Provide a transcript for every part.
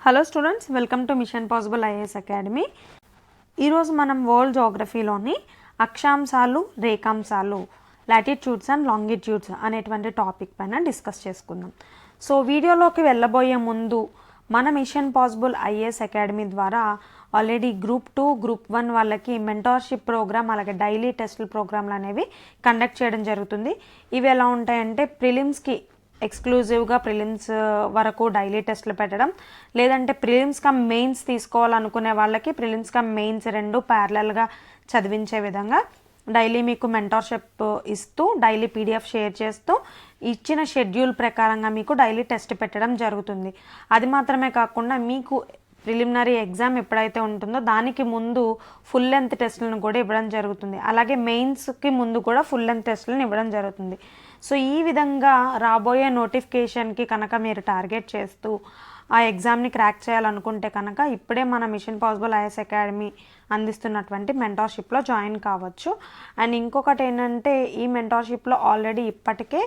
Hello students, welcome to machine possible IAS academy. ఈరోజు మనం world జోగ్రఫీలోని అక్షాంశాలు, రేఖాంశాలు, latitudes and longitudes అనేటువంటి topic పైన discuss చేసుకుందాం. సో వీడియోలోకి వెళ్ళబోయే ముందు మన మిషన్ పాసిబుల్ ఐఏఎస్ అకాడమీ ద్వారా ఆల్రెడీ గ్రూప్ 2, గ్రూప్ 1 వాళ్ళకి మెంటార్షిప్ ప్రోగ్రామ్ అలాగే డైలీ టెస్టుల ప్రోగ్రాంలు అనేవి కండక్ట్ చేయడం జరుగుతుంది. ఇవి ఎలా ఉంటాయంటే ప్రిలిమ్స్కి ఎక్స్క్లూజివ్గా ప్రిలిమ్స్ వరకు డైలీ టెస్టులు పెట్టడం, లేదంటే ప్రిలిమ్స్ కమ్ మెయిన్స్ తీసుకోవాలనుకునే వాళ్ళకి ప్రిలిమ్స్ కమ్ మెయిన్స్ రెండు ప్యారలల్గా చదివించే విధంగా డైలీ మీకు మెంటార్షిప్ ఇస్తూ డైలీ పీడిఎఫ్ షేర్ చేస్తూ ఇచ్చిన షెడ్యూల్ ప్రకారంగా మీకు డైలీ టెస్ట్ పెట్టడం జరుగుతుంది. అది మాత్రమే కాకుండా మీకు ప్రిలిమినరీ ఎగ్జామ్ ఎప్పుడైతే ఉంటుందో దానికి ముందు ఫుల్ లెంత్ టెస్టులను కూడా ఇవ్వడం జరుగుతుంది. అలాగే మెయిన్స్కి ముందు కూడా ఫుల్ లెంత్ టెస్టులను ఇవ్వడం జరుగుతుంది. సో ఈ విధంగా రాబోయే నోటిఫికేషన్కి కనుక మీరు టార్గెట్ చేస్తూ ఆ ఎగ్జామ్ని క్రాక్ చేయాలనుకుంటే కనుక ఇప్పుడే మన మిషన్ పాసిబుల్ ఐఏఎస్ అకాడమీ అందిస్తున్నటువంటి మెంటార్షిప్లో జాయిన్ కావచ్చు. అండ్ ఇంకొకటి ఏంటంటే ఈ మెంటార్షిప్లో ఆల్రెడీ ఇప్పటికే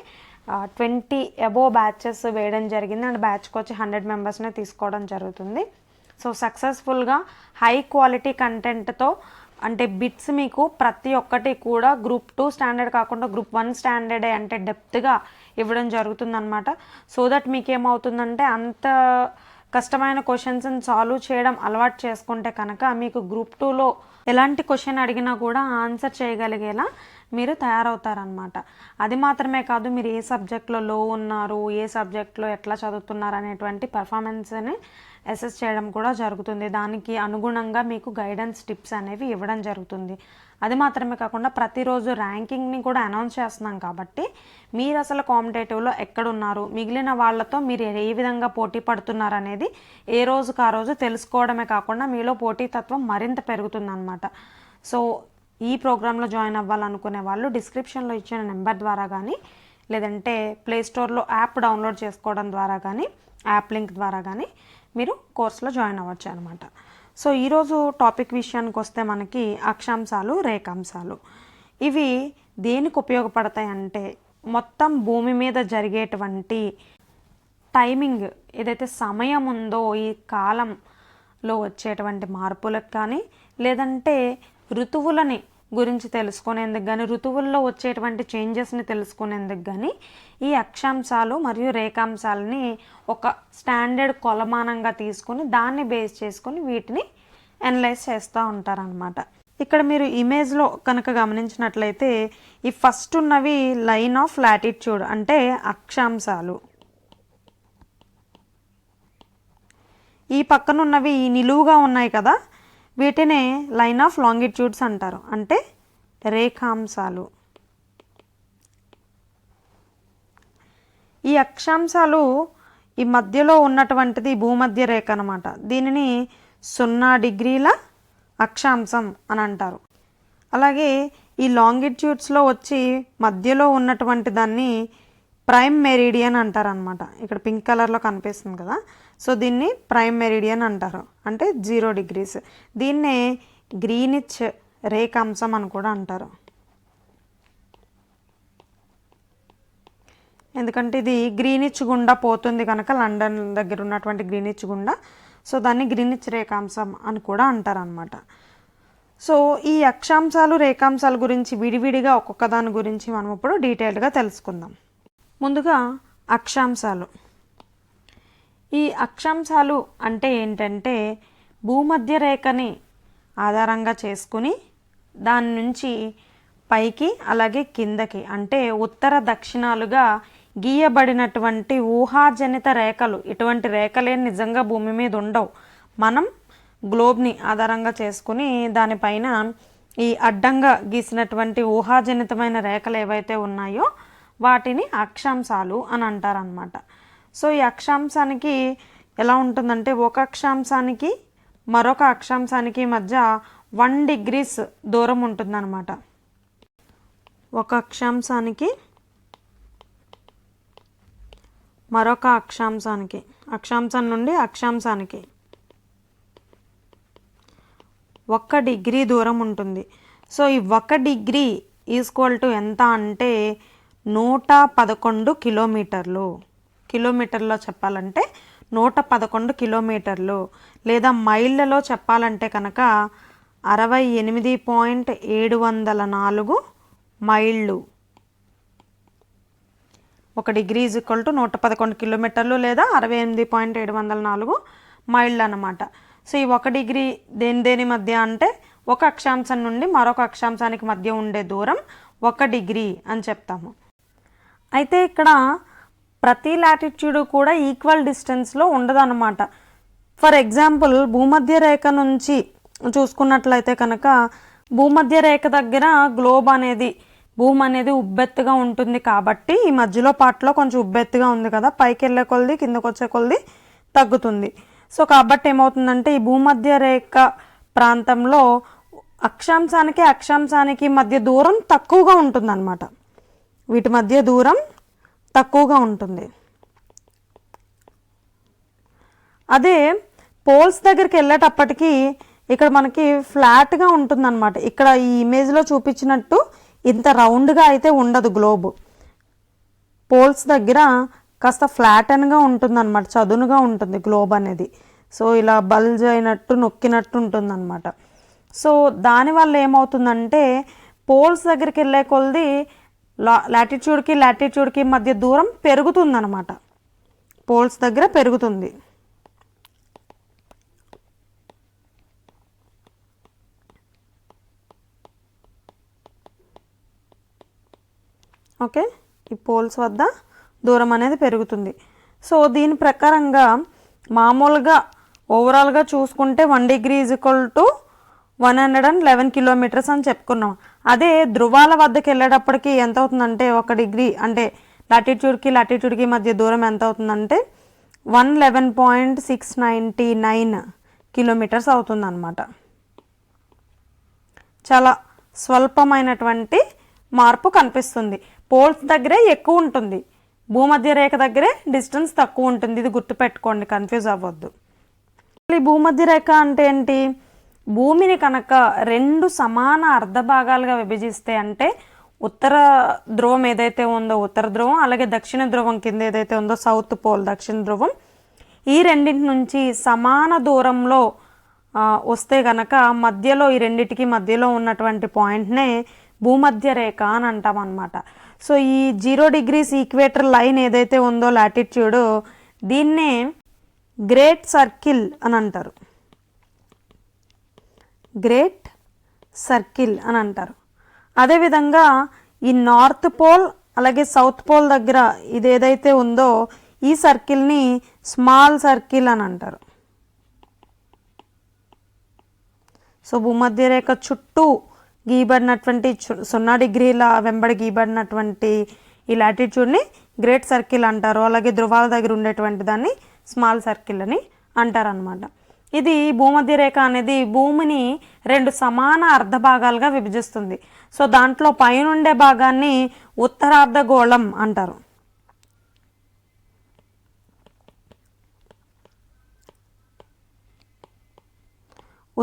20 అబోవ్ బ్యాచెస్ వేయడం జరిగింది. అండ్ బ్యాచ్కి వచ్చి 100 మెంబర్స్నే తీసుకోవడం జరుగుతుంది. సో సక్సెస్ఫుల్గా హై క్వాలిటీ కంటెంట్తో అంటే బిట్స్ మీకు ప్రతి ఒక్కటి కూడా గ్రూప్ 2 స్టాండర్డ్ కాకుండా గ్రూప్ 1 స్టాండర్డే అంటే డెప్త్గా ఇవ్వడం జరుగుతుందన్నమాట. సో దట్ మీకు ఏమవుతుందంటే అంత కష్టమైన క్వశ్చన్స్ని సాల్వ్ చేయడం అలవాటు చేసుకుంటే కనుక మీకు గ్రూప్ 2లో ఎలాంటి క్వశ్చన్ అడిగినా కూడా ఆన్సర్ చేయగలిగేలా మీరు తయారవుతారనమాట. అది మాత్రమే కాదు, మీరు ఏ సబ్జెక్ట్లో లో ఉన్నారు, ఏ సబ్జెక్ట్లో ఎట్లా చదువుతున్నారు అనేటువంటి పర్ఫార్మెన్స్ని అసెస్ చేయడం కూడా జరుగుతుంది. దానికి అనుగుణంగా మీకు గైడెన్స్ టిప్స్ అనేవి ఇవ్వడం జరుగుతుంది. అది మాత్రమే కాకుండా ప్రతిరోజు ర్యాంకింగ్ని కూడా అనౌన్స్ చేస్తున్నాం కాబట్టి మీరు అసలు కాంపిటేటివ్లో ఎక్కడున్నారు, మిగిలిన వాళ్ళతో మీరు ఏ విధంగా పోటీ పడుతున్నారు అనేది ఏ రోజుకు ఆ రోజు తెలుసుకోవడమే కాకుండా మీలో పోటీతత్వం మరింత పెరుగుతుందన్నమాట. సో ఈ ప్రోగ్రాంలో జాయిన్ అవ్వాలనుకునే వాళ్ళు డిస్క్రిప్షన్లో ఇచ్చిన నెంబర్ ద్వారా కానీ లేదంటే ప్లేస్టోర్లో యాప్ డౌన్లోడ్ చేసుకోవడం ద్వారా కానీ యాప్ లింక్ ద్వారా కానీ మీరు కోర్సులో జాయిన్ అవ్వచ్చు అనమాట. సో ఈరోజు టాపిక్ విషయానికి వస్తే మనకి అక్షాంశాలు, రేఖాంశాలు ఇవి దేనికి ఉపయోగపడతాయి అంటే మొత్తం భూమి మీద జరిగేటువంటి టైమింగ్ ఏదైతే సమయం ఉందో ఈ కాలంలో వచ్చేటువంటి మార్పులకు కానీ లేదంటే ఋతువులని గురించి తెలుసుకునేందుకు కానీ ఋతువుల్లో వచ్చేటువంటి చేంజెస్ని తెలుసుకునేందుకు కానీ ఈ అక్షాంశాలు మరియు రేఖాంశాలని ఒక స్టాండర్డ్ కొలమానంగా తీసుకుని దాన్ని బేస్ చేసుకుని వీటిని అనలైజ్ చేస్తూ ఉంటారనమాట. ఇక్కడ మీరు ఇమేజ్లో కనుక గమనించినట్లయితే ఈ ఫస్ట్ ఉన్నవి లైన్ ఆఫ్ లాటిట్యూడ్ అంటే అక్షాంశాలు, ఈ పక్కన ఉన్నవి నిలువుగా ఉన్నాయి కదా వీటినే లైన్ ఆఫ్ లాంగిట్యూడ్స్ అంటారు, అంటే రేఖాంశాలు. ఈ అక్షాంశాలు ఈ మధ్యలో ఉన్నటువంటిది భూమధ్య రేఖ అనమాట. దీనిని 0 డిగ్రీల అక్షాంశం అని అంటారు. అలాగే ఈ లాంగిట్యూడ్స్లో వచ్చి మధ్యలో ఉన్నటువంటి దాన్ని ప్రైమ్ మెరిడియన్ అంటారు అనమాట. ఇక్కడ పింక్ కలర్లో కనిపిస్తుంది కదా, సో దీన్ని ప్రైమ్ మెరిడియన్ అంటారు, అంటే 0 డిగ్రీస్. దీన్నే గ్రీనిచ్ రేఖాంశం అని కూడా అంటారు, ఎందుకంటే ఇది గ్రీనిచ్ గుండా పోతుంది కనుక లండన్ దగ్గర ఉన్నటువంటి గ్రీనిచ్ గుండా, సో దాన్ని గ్రీనిచ్ రేఖాంశం అని కూడా అంటారు అనమాట. సో ఈ అక్షాంశాలు, రేఖాంశాల గురించి విడివిడిగా ఒక్కొక్క దాని గురించి మనం ఇప్పుడు డీటెయిల్డ్గా తెలుసుకుందాం. ముందుగా అక్షాంశాలు. ఈ అక్షాంశాలు అంటే ఏంటంటే భూమధ్య రేఖని ఆధారంగా చేసుకుని దాని నుంచి పైకి అలాగే కిందకి అంటే ఉత్తర దక్షిణాలుగా గీయబడినటువంటి ఊహాజనిత రేఖలు. ఇటువంటి రేఖలే నిజంగా భూమి మీద ఉండవు. మనం గ్లోబ్ని ఆధారంగా చేసుకుని దానిపైన ఈ అడ్డంగా గీసినటువంటి ఊహాజనితమైన రేఖలు ఏవైతే ఉన్నాయో వాటిని అక్షాంశాలు అని అంటారనమాట. సో ఈ అక్షాంశానికి ఎలా ఉంటుందంటే ఒక అక్షాంశానికి మరొక అక్షాంశానికి మధ్య 1 డిగ్రీస్ దూరం ఉంటుందన్నమాట. ఒక అక్షాంశానికి మరొక అక్షాంశానికి, అక్షాంశం నుండి అక్షాంశానికి 1 డిగ్రీ దూరం ఉంటుంది. సో ఈ 1 డిగ్రీ ఈక్వల్ టు ఎంత అంటే 111 కిలోమీటర్లు. కిలోమీటర్లో చెప్పాలంటే 111 కిలోమీటర్లు, లేదా మైళ్ళలో చెప్పాలంటే కనుక 68.704 మైళ్ళు. 1 డిగ్రీ ఈజ్ ఈక్వల్ టు 111 కిలోమీటర్లు లేదా 68.704 మైళ్ళు అన్నమాట. సో ఈ 1 డిగ్రీ దేని మధ్య అంటే ఒక అక్షాంశం నుండి మరొక అక్షాంశానికి మధ్య ఉండే దూరం 1 డిగ్రీ అని చెప్తాము. అయితే ఇక్కడ ప్రతి లాటిట్యూడ్ కూడా ఈక్వల్ డిస్టెన్స్లో ఉండదన్నమాట. ఫర్ ఎగ్జాంపుల్ భూమధ్య రేఖ నుంచి చూసుకున్నట్లయితే కనుక భూమధ్య రేఖ దగ్గర భూమి అనేది ఉబ్బెత్తుగా ఉంటుంది కాబట్టి ఈ మధ్యలో పార్ట్లో కొంచెం ఉబ్బెత్తుగా ఉంది కదా, పైకి వెళ్ళే కొలది కిందకు వచ్చే కొలది తగ్గుతుంది. సో కాబట్టి ఏమవుతుందంటే ఈ భూమధ్య రేఖ ప్రాంతంలో అక్షాంశానికి మధ్య దూరం తక్కువగా ఉంటుంది అన్నమాట. వీటి మధ్య దూరం తక్కువగా ఉంటుంది. అదే పోల్స్ దగ్గరికి వెళ్ళేటప్పటికి ఇక్కడ మనకి ఫ్లాట్గా ఉంటుందన్నమాట. ఇక్కడ ఈ ఇమేజ్లో చూపించినట్టు ఇంత రౌండ్గా అయితే ఉండదు గ్లోబ్. పోల్స్ దగ్గర కాస్త ఫ్లాటన్గా ఉంటుందన్నమాట, చదునుగా ఉంటుంది గ్లోబ్ అనేది. సో ఇలా బల్జ్ అయినట్టు నొక్కినట్టు ఉంటుందన్నమాట. సో దానివల్ల ఏమవుతుందంటే పోల్స్ దగ్గరికి వెళ్ళే కొలది లాటిట్యూడ్కి మధ్య దూరం పెరుగుతుందన్నమాట. పోల్స్ దగ్గర పెరుగుతుంది. ఓకే, ఈ పోల్స్ వద్ద దూరం అనేది పెరుగుతుంది. సో దీని ప్రకారంగా మామూలుగా ఓవరాల్గా చూసుకుంటే 1 degree is equal to 111 kilometres అని చెప్పుకున్నాం. అదే ధృవాల వద్దకు వెళ్ళేటప్పటికి ఎంత అవుతుందంటే 1 డిగ్రీ అంటే లాటిట్యూడ్కి మధ్య దూరం ఎంత అవుతుందంటే 111.699 కిలోమీటర్స్ అవుతుందన్నమాట. చాలా స్వల్పమైనటువంటి మార్పు కనిపిస్తుంది. పోల్స్ దగ్గరే ఎక్కువ ఉంటుంది, భూమధ్య రేఖ దగ్గరే డిస్టెన్స్ తక్కువ ఉంటుంది. ఇది గుర్తుపెట్టుకోండి, కన్ఫ్యూజ్ అవ్వద్దు. ఈ భూమధ్య రేఖ అంటే ఏంటి? భూమిని కనుక 2 సమాన అర్ధ భాగాలుగా విభజిస్తే అంటే ఉత్తర ధ్రువం ఏదైతే ఉందో ఉత్తర ధ్రువం, అలాగే దక్షిణ ధ్రువం కింద ఏదైతే ఉందో సౌత్ పోల్ దక్షిణ ధ్రువం, ఈ రెండింటి నుంచి సమాన దూరంలో వస్తే గనక మధ్యలో ఈ రెండింటికి మధ్యలో ఉన్నటువంటి పాయింట్నే భూమధ్య రేఖ అని అంటాం అన్నమాట. సో ఈ 0 డిగ్రీస్ ఈక్వేటర్ లైన్ ఏదైతే ఉందో లాటిట్యూడ్, దీన్నే గ్రేట్ సర్కిల్ అని అంటారు. గ్రేట్ సర్కిల్ అని అంటారు. అదేవిధంగా ఈ నార్త్ పోల్ అలాగే సౌత్ పోల్ దగ్గర ఇది ఏదైతే ఉందో ఈ సర్కిల్ని స్మాల్ సర్కిల్ అని అంటారు. సో భూమధ్య రేఖ చుట్టూ గీయబడినటువంటి 0 డిగ్రీల వెంబడి గీయబడినటువంటి ఈ లాటిట్యూడ్ని గ్రేట్ సర్కిల్ అంటారు. అలాగే ధృవాల దగ్గర ఉండేటువంటి దాన్ని స్మాల్ సర్కిల్ అని అంటారు అన్నమాట. ఇది భూమధ్య రేఖ అనేది భూమిని 2 సమాన అర్ధ భాగాలుగా విభజిస్తుంది. సో దాంట్లో పైనుండే భాగాన్ని ఉత్తరార్ధగోళం అంటారు.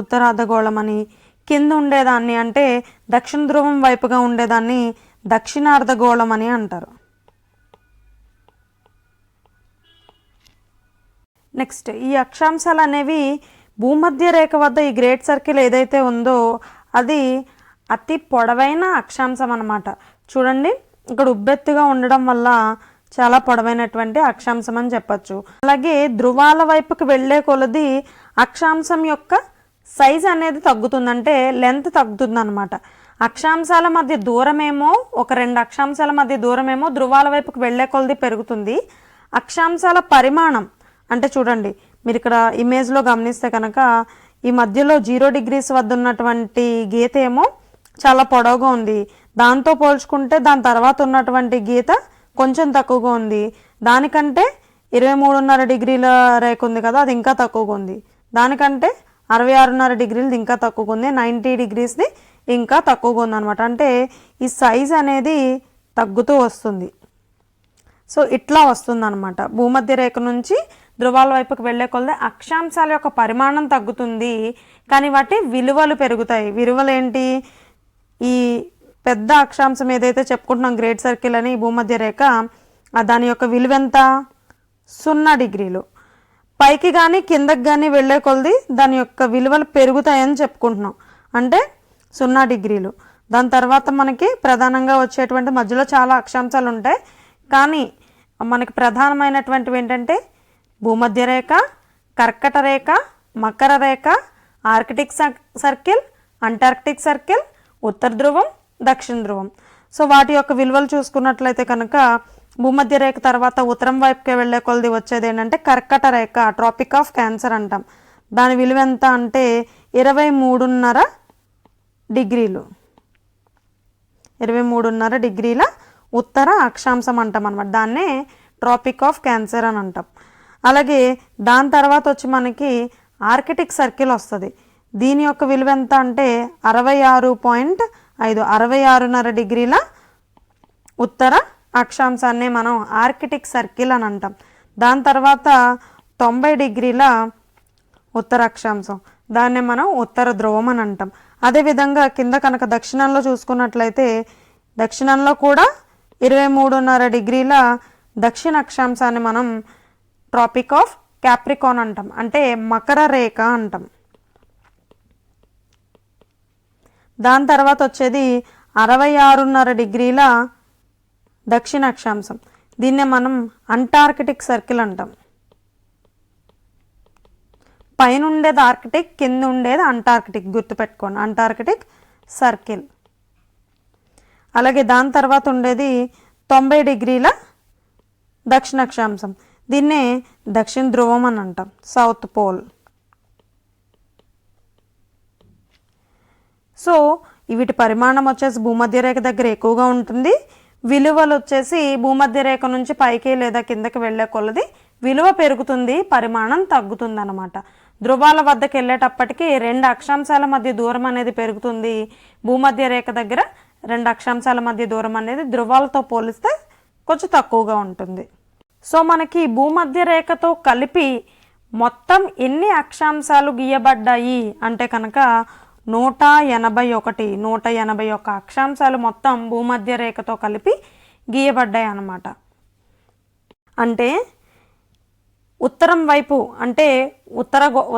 ఉత్తరార్ధగోళం అని, కింద ఉండేదాన్ని అంటే దక్షిణ ధ్రువం వైపుగా ఉండేదాన్ని దక్షిణార్ధగోళం అని అంటారు. నెక్స్ట్ ఈ అక్షాంశాలు అనేవి భూమధ్య రేఖ వద్ద ఈ గ్రేట్ సర్కిల్ ఏదైతే ఉందో అది అతి పొడవైన అక్షాంశం అన్నమాట. చూడండి, ఇక్కడ ఉబ్బెత్తుగా ఉండడం వల్ల చాలా పొడవైనటువంటి అక్షాంశం అని చెప్పచ్చు. అలాగే ధృవాల వైపుకి వెళ్ళే కొలది అక్షాంశం యొక్క సైజ్ అనేది తగ్గుతుంది, అంటే లెంత్ తగ్గుతుంది అనమాట. అక్షాంశాల మధ్య దూరమేమో 2 అక్షాంశాల మధ్య దూరమేమో ధృవాల వైపుకి వెళ్ళే కొలది పెరుగుతుంది. అక్షాంశాల పరిమాణం అంటే చూడండి, మీరు ఇక్కడ ఇమేజ్లో గమనిస్తే కనుక ఈ మధ్యలో 0 డిగ్రీస్ వద్ద ఉన్నటువంటి గీత ఏమో చాలా పొడవుగా ఉంది. దాంతో పోల్చుకుంటే దాని తర్వాత ఉన్నటువంటి గీత కొంచెం తక్కువగా ఉంది. దానికంటే 23.5 డిగ్రీల రేఖ ఉంది కదా, అది ఇంకా తక్కువగా ఉంది. దానికంటే 66.5 డిగ్రీలది ఇంకా తక్కువగా ఉంది. 90 డిగ్రీస్ది ఇంకా తక్కువగా ఉంది అనమాట. అంటే ఈ సైజ్ అనేది తగ్గుతూ వస్తుంది. సో ఇట్లా వస్తుంది అనమాట. భూమధ్య రేఖ నుంచి ధృవాల వైపుకి వెళ్ళే కొలది అక్షాంశాల యొక్క పరిమాణం తగ్గుతుంది, కానీ వాటి విలువలు పెరుగుతాయి. విలువలు ఏంటి? ఈ పెద్ద అక్షాంశం ఏదైతే చెప్పుకుంటున్నాం గ్రేట్ సర్కిల్ అని భూమధ్య రేఖ, దాని యొక్క విలువ ఎంత? 0 డిగ్రీలు. పైకి కానీ కిందకి కానీ వెళ్ళే కొలది దాని యొక్క విలువలు పెరుగుతాయని చెప్పుకుంటున్నాం. అంటే 0 డిగ్రీలు. దాని తర్వాత మనకి ప్రధానంగా వచ్చేటువంటి మధ్యలో చాలా అక్షాంశాలు ఉంటాయి. కానీ మనకి ప్రధానమైనటువంటివి ఏంటంటే భూమధ్య రేఖ, కర్కట రేఖ, మకర రేఖ, ఆర్కిటిక్ సర్కిల్, అంటార్కిటిక్ సర్కిల్, ఉత్తర ధ్రువం, దక్షిణ ధ్రువం. సో వాటి యొక్క విలువలు చూసుకున్నట్లయితే కనుక భూమధ్య రేఖ తర్వాత ఉత్తరం వైపుకి వెళ్ళే కొలది వచ్చేది ఏంటంటే కర్కట రేఖ, ట్రాపిక్ ఆఫ్ క్యాన్సర్ అంటాం. దాని విలువ ఎంత అంటే 23.5 డిగ్రీలు. 23.5 డిగ్రీల ఉత్తర అక్షాంశం అంటాం అనమాట. దాన్నే ట్రాపిక్ ఆఫ్ క్యాన్సర్ అని అంటాం. అలాగే దాని తర్వాత వచ్చి మనకి ఆర్కిటిక్ సర్కిల్ వస్తుంది. దీని యొక్క విలువ ఎంత అంటే 66.5, 66.5 డిగ్రీల ఉత్తర అక్షాంశాన్ని మనం ఆర్కిటిక్ సర్కిల్ అని అంటాం. దాని తర్వాత 90 డిగ్రీల ఉత్తర అక్షాంశం, దాన్నే మనం ఉత్తర ధ్రువం అని అంటాం. అదేవిధంగా కింద కనుక దక్షిణంలో చూసుకున్నట్లయితే దక్షిణంలో కూడా 23.5 డిగ్రీల దక్షిణ అక్షాంశాన్ని మనం ట్రాపిక్ ఆఫ్ క్యాప్రికాన్ అంటాం. అంటే మకర రేఖ అంటాం. దాని తర్వాత వచ్చేది 66.5 డిగ్రీల దక్షిణ అక్షాంశం. దీన్నే మనం అంటార్కిటిక్ సర్కిల్ అంటాం. పైన ఉండేది ఆర్కిటిక్, కింద ఉండేది అంటార్కిటిక్, గుర్తుపెట్టుకోండి, అంటార్కిటిక్ సర్కిల్. అలాగే దాని తర్వాత ఉండేది 90 డిగ్రీల దక్షిణ అక్షాంశం. దీన్నే దక్షిణ ధ్రువం అని అంటాం, సౌత్ పోల్. సో వీటి పరిమాణం వచ్చేసి భూమధ్య రేఖ దగ్గర ఎక్కువగా ఉంటుంది. విలువలు వచ్చేసి భూమధ్య రేఖ నుంచి పైకి లేదా కిందకి వెళ్ళే కొలది విలువ పెరుగుతుంది, పరిమాణం తగ్గుతుంది అన్నమాట. ధ్రువాల వద్దకు వెళ్ళేటప్పటికి 2 అక్షాంశాల మధ్య దూరం అనేది పెరుగుతుంది. భూమధ్య రేఖ దగ్గర 2 అక్షాంశాల మధ్య దూరం అనేది ధ్రువాలతో పోలిస్తే కొంచెం తక్కువగా ఉంటుంది. సో మనకి భూమధ్య రేఖతో కలిపి మొత్తం ఎన్ని అక్షాంశాలు గీయబడ్డాయి అంటే కనుక 181 అక్షాంశాలు మొత్తం భూమధ్య రేఖతో కలిపి గీయబడ్డాయి అన్నమాట. అంటే ఉత్తరం వైపు అంటే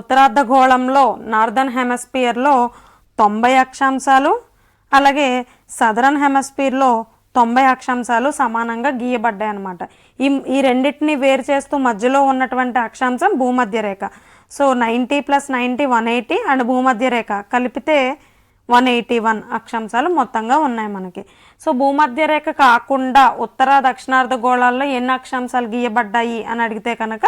ఉత్తరార్ధగోళంలో నార్దర్న్ హెమిస్ఫియర్లో 90 అక్షాంశాలు, అలాగే సదరన్ హెమిస్ఫియర్లో 90 అక్షాంశాలు సమానంగా గీయబడ్డాయి అన్నమాట. ఈ రెండింటిని వేరు చేస్తూ మధ్యలో ఉన్నటువంటి అక్షాంశం భూమధ్య రేఖ. సో 90 + 90 180 అండ్ భూమధ్య రేఖ కలిపితే 181 అక్షాంశాలు మొత్తంగా ఉన్నాయి మనకి. సో భూమధ్య రేఖ కాకుండా ఉత్తర దక్షిణార్ధ గోళాల్లో ఎన్ని అక్షాంశాలు గీయబడ్డాయి అని అడిగితే కనుక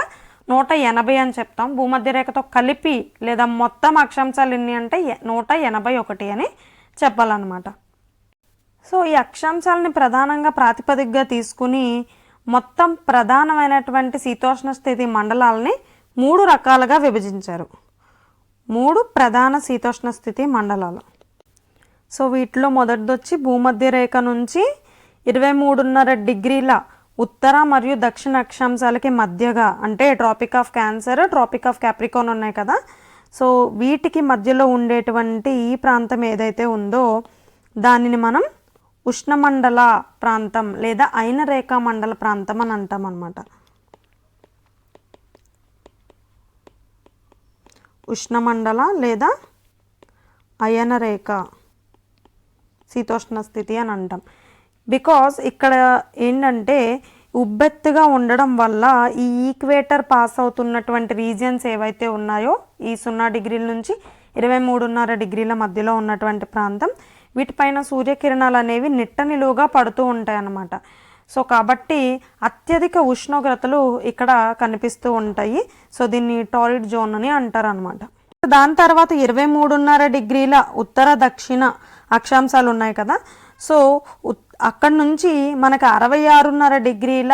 180 అని చెప్తాం. భూమధ్య రేఖతో కలిపి లేదా మొత్తం అక్షాంశాలు ఎన్ని అంటే 181 అని చెప్పాలన్నమాట. సో ఈ అక్షాంశాలని ప్రధానంగా ప్రాతిపదికగా తీసుకుని మొత్తం ప్రధానమైనటువంటి శీతోష్ణ స్థితి మండలాలని 3 రకాలుగా విభజించారు. 3 ప్రధాన శీతోష్ణ స్థితి మండలాలు. సో వీటిలో మొదటిది వచ్చి భూమధ్య రేఖ నుంచి 23.5 డిగ్రీల ఉత్తర మరియు దక్షిణ అక్షాంశాలకి మధ్యగా అంటే tropic of cancer, tropic of capricorn ఉన్నాయి కదా. సో వీటికి మధ్యలో ఉండేటువంటి ఈ ప్రాంతం ఏదైతే ఉందో దానిని మనం ఉష్ణమండల ప్రాంతం లేదా అయనరేఖా మండల ప్రాంతం అని అంటాం అన్నమాట. ఉష్ణమండల లేదా అయనరేఖ శీతోష్ణ స్థితి అని అంటాం. బికాస్ ఇక్కడ ఏంటంటే ఉబ్బెత్తుగా ఉండడం వల్ల ఈ ఈక్వేటర్ పాస్ అవుతున్నటువంటి రీజియన్స్ ఏవైతే ఉన్నాయో ఈ 0 డిగ్రీల నుంచి 23.5 డిగ్రీల మధ్యలో ఉన్నటువంటి ప్రాంతం, వీటిపైన సూర్యకిరణాలు అనేవి నిట్ట నిలువుగా పడుతూ ఉంటాయి అన్నమాట. సో కాబట్టి అత్యధిక ఉష్ణోగ్రతలు ఇక్కడ కనిపిస్తూ ఉంటాయి. సో దీన్ని టారిడ్ జోన్ అని అంటారు అనమాట. దాని తర్వాత 23.5 డిగ్రీల ఉత్తర దక్షిణ అక్షాంశాలు ఉన్నాయి కదా. సో అక్కడ నుంచి మనకు 66.5 డిగ్రీల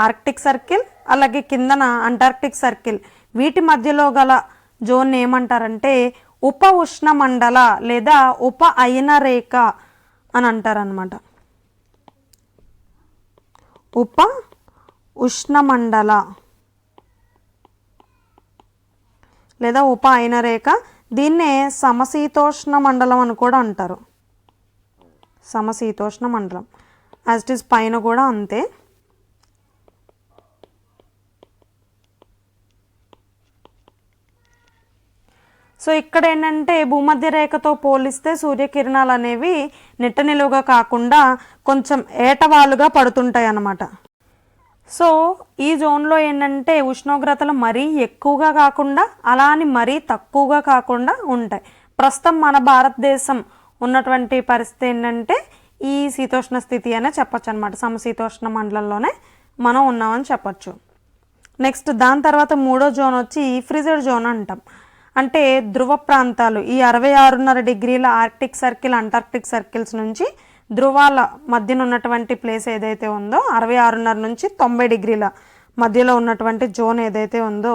ఆర్కిటిక్ సర్కిల్, అలాగే కిందన అంటార్కిటిక్ సర్కిల్, వీటి మధ్యలో గల జోన్ ఏమంటారంటే ఉప ఉష్ణమండల లేదా ఉప అయనరేఖ అని అంటారనమాట. ఉప ఉష్ణమండల లేదా ఉప అయనరేఖ, దీన్నే సమశీతోష్ణ మండలం అని కూడా అంటారు. సమశీతోష్ణ మండలం యాజ్ ఇట్ ఈస్ పైన కూడా అంతే. సో ఇక్కడ ఏంటంటే భూమధ్య రేఖతో పోలిస్తే సూర్యకిరణాలు అనేవి నిట్ట నిలువుగా కాకుండా కొంచెం ఏటవాలుగా పడుతుంటాయి అన్నమాట. సో ఈ జోన్లో ఏంటంటే ఉష్ణోగ్రతలు మరీ ఎక్కువగా కాకుండా అలా అని మరీ తక్కువగా కాకుండా ఉంటాయి. ప్రస్తుతం మన భారతదేశం ఉన్నటువంటి పరిస్థితి ఏంటంటే ఈ శీతోష్ణ స్థితి అనే చెప్పచ్చు అనమాట. సమశీతోష్ణ మండలంలోనే మనం ఉన్నామని చెప్పచ్చు. నెక్స్ట్ దాని తర్వాత మూడో జోన్ వచ్చి ఫ్రిజిడ్ జోన్ అంటాం. అంటే ధ్రువ ప్రాంతాలు ఈ 66.5 డిగ్రీల ఆర్కిటిక్ సర్కిల్ అంటార్కిటిక్ సర్కిల్స్ నుంచి ధ్రువాల మధ్యన ఉన్నటువంటి ప్లేస్ ఏదైతే ఉందో 66.5 నుంచి 90 డిగ్రీల మధ్యలో ఉన్నటువంటి జోన్ ఏదైతే ఉందో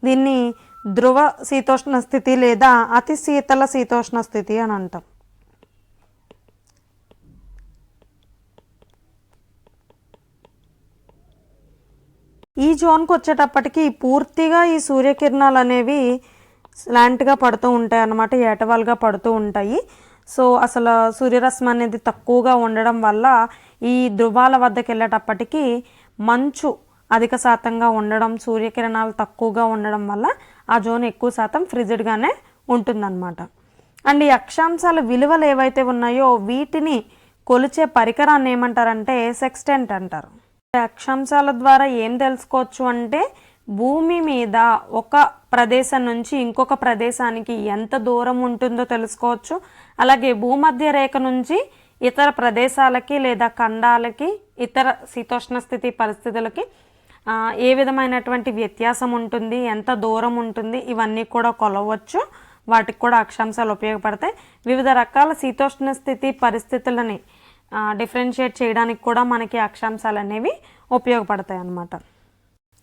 దీన్ని ధ్రువ శీతోష్ణ స్థితి లేదా అతి శీతల శీతోష్ణ స్థితి అని అంటాం. ఈ జోన్కి వచ్చేటప్పటికి పూర్తిగా ఈ సూర్యకిరణాలు అనేవి స్లాంట్గా పడుతూ ఉంటాయి అన్నమాట, ఏటవాలుగా పడుతూ ఉంటాయి. సో అసలు సూర్యరశ్మి అనేది తక్కువగా ఉండడం వల్ల ఈ ధృవాల వద్దకు వెళ్ళేటప్పటికి మంచు అధిక శాతంగా ఉండడం, సూర్యకిరణాలు తక్కువగా ఉండడం వల్ల ఆ జోన్ ఎక్కువ శాతం ఫ్రిజిడ్గానే ఉంటుందన్నమాట. అండ్ ఈ అక్షాంశాల విలువలు ఏవైతే ఉన్నాయో వీటిని కొలిచే పరికరాన్ని ఏమంటారంటే సెక్స్టెంట్ అంటారు. అక్షాంశాల ద్వారా ఏం తెలుసుకోవచ్చు అంటే భూమి మీద ఒక ప్రదేశం నుంచి ఇంకొక ప్రదేశానికి ఎంత దూరం ఉంటుందో తెలుసుకోవచ్చు. అలాగే భూమధ్య రేఖ నుంచి ఇతర ప్రదేశాలకి లేదా ఖండాలకి ఇతర శీతోష్ణ స్థితి పరిస్థితులకి ఏ విధమైనటువంటి వ్యత్యాసం ఉంటుంది, ఎంత దూరం ఉంటుంది, ఇవన్నీ కూడా కొలవచ్చు. వాటికి కూడా అక్షాంశాలు ఉపయోగపడతాయి. వివిధ రకాల శీతోష్ణ స్థితి పరిస్థితులని డిఫరెన్షియేట్ చేయడానికి కూడా మనకి అక్షాంశాలు అనేవి ఉపయోగపడతాయి అన్నమాట.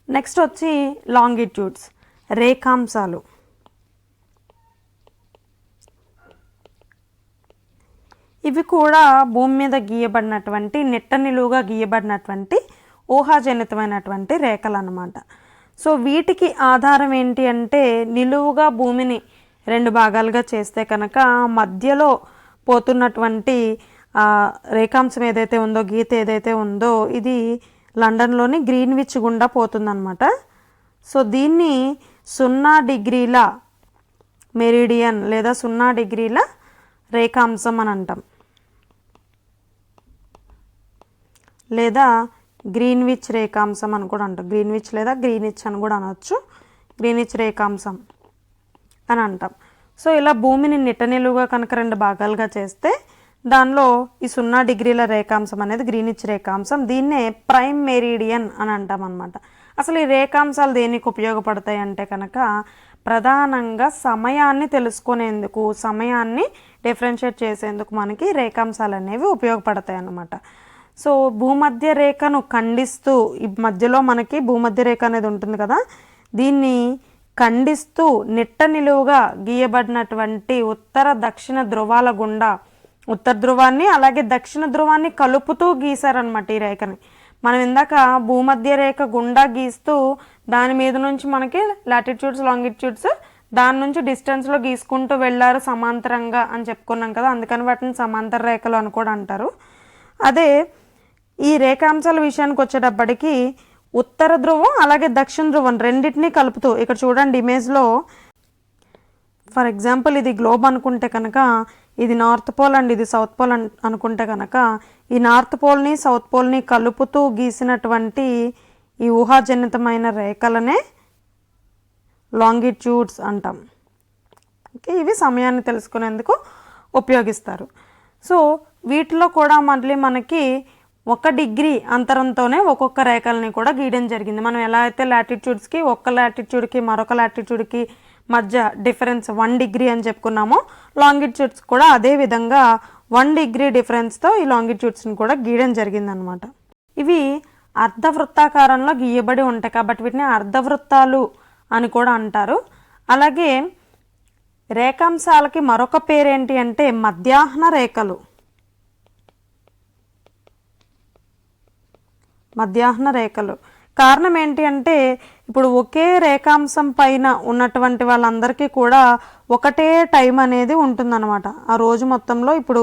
నెక్స్ట్ వచ్చి లాంగిట్యూడ్స్, రేఖాంశాలు. ఇవి కూడా భూమి మీద గీయబడినటువంటి నిట్ట నిలువుగా గీయబడినటువంటి ఊహాజనితమైనటువంటి రేఖలు అన్నమాట. సో వీటికి ఆధారం ఏంటి అంటే నిలువుగా భూమిని 2 భాగాలుగా చేస్తే కనుక మధ్యలో పోతున్నటువంటి రేఖాంశం ఏదైతే ఉందో, గీత ఏదైతే ఉందో ఇది లండన్లోని గ్రీన్విచ్ గుండా పోతుందన్నమాట. సో దీన్ని 0 డిగ్రీల మెరిడియన్ లేదా 0 డిగ్రీల రేఖాంశం అని అంటాం, లేదా గ్రీన్విచ్ రేఖాంశం అని కూడా అంటాం. గ్రీన్విచ్ లేదా గ్రీనిచ్ అని కూడా అనవచ్చు, గ్రీనిచ్ రేఖాంశం అని అంటాం. సో ఇలా భూమిని నిట్ట నిలువుగా కనుక 2 భాగాలుగా చేస్తే దానిలో ఈ 0 డిగ్రీల రేఖాంశం అనేది గ్రీనిచ్ రేఖాంశం, దీన్నే ప్రైమ్ మెరిడియన్ అని అంటాం అనమాట. అసలు ఈ రేఖాంశాలు దేనికి ఉపయోగపడతాయి అంటే కనుక ప్రధానంగా సమయాన్ని తెలుసుకునేందుకు, సమయాన్ని డిఫరెన్షియేట్ చేసేందుకు మనకి రేఖాంశాలు అనేవి ఉపయోగపడతాయి అన్నమాట. సో భూమధ్య రేఖను ఖండిస్తూ ఈ మధ్యలో మనకి భూమధ్య రేఖ అనేది ఉంటుంది కదా, దీన్ని ఖండిస్తూ నిట్ట నిలువుగా గీయబడినటువంటి ఉత్తర దక్షిణ ధ్రువాల గుండా ఉత్తర ధ్రువాన్ని అలాగే దక్షిణ ధ్రువాన్ని కలుపుతూ గీసారనమాట ఈ రేఖని. మనం ఇందాక భూమధ్య రేఖ గుండా గీస్తూ దాని మీద నుంచి మనకి లాటిట్యూడ్స్ లాంగిట్యూడ్స్ దాని నుంచి డిస్టెన్స్లో గీసుకుంటూ వెళ్ళారు సమాంతరంగా అని చెప్పుకున్నాం కదా, అందుకని వాటిని సమాంతర రేఖలు అని కూడా అంటారు. అదే ఈ రేఖాంశాల విషయానికి వచ్చేటప్పటికి ఉత్తర ధ్రువం అలాగే దక్షిణ ధ్రువం రెండింటినీ కలుపుతూ, ఇక్కడ చూడండి ఇమేజ్లో ఫర్ ఎగ్జాంపుల్ ఇది గ్లోబ్ అనుకుంటే కనుక ఇది నార్త్ పోల్ అండ్ ఇది సౌత్ పోల్ అనుకుంటే కనుక ఈ నార్త్ పోల్ని సౌత్ పోల్ని కలుపుతూ గీసినటువంటి ఈ ఊహాజనితమైన రేఖలనే లాంగిట్యూడ్స్ అంటాం. ఓకే, ఇవి సమయాన్ని తెలుసుకునేందుకు ఉపయోగిస్తారు. సో వీటిలో కూడా మళ్ళీ మనకి 1 డిగ్రీ అంతరంతోనే ఒక్కొక్క రేఖల్ని కూడా గీయడం జరిగింది. మనం ఎలా అయితే లాటిట్యూడ్స్కి ఒక లాటిట్యూడ్కి మరొక లాటిట్యూడ్కి మధ్య డిఫరెన్స్ 1 డిగ్రీ అని చెప్పుకున్నామో, లాంగిట్యూడ్స్ కూడా అదే విధంగా 1 డిగ్రీ డిఫరెన్స్తో ఈ లాంగిట్యూడ్స్ని కూడా గీయడం జరిగిందనమాట. ఇవి అర్ధవృత్తాకారంలో గీయబడి ఉంటాయి కాబట్టి వీటిని అర్ధవృత్తాలు అని కూడా అంటారు. అలాగే రేఖాంశాలకి మరొక పేరేంటి అంటే మధ్యాహ్న రేఖలు. మధ్యాహ్న రేఖలు కారణం ఏంటి అంటే ఇప్పుడు ఒకే రేఖాంశం పైన ఉన్నటువంటి వాళ్ళందరికీ కూడా ఒకటే టైం అనేది ఉంటుందన్నమాట. ఆ రోజు మొత్తంలో ఇప్పుడు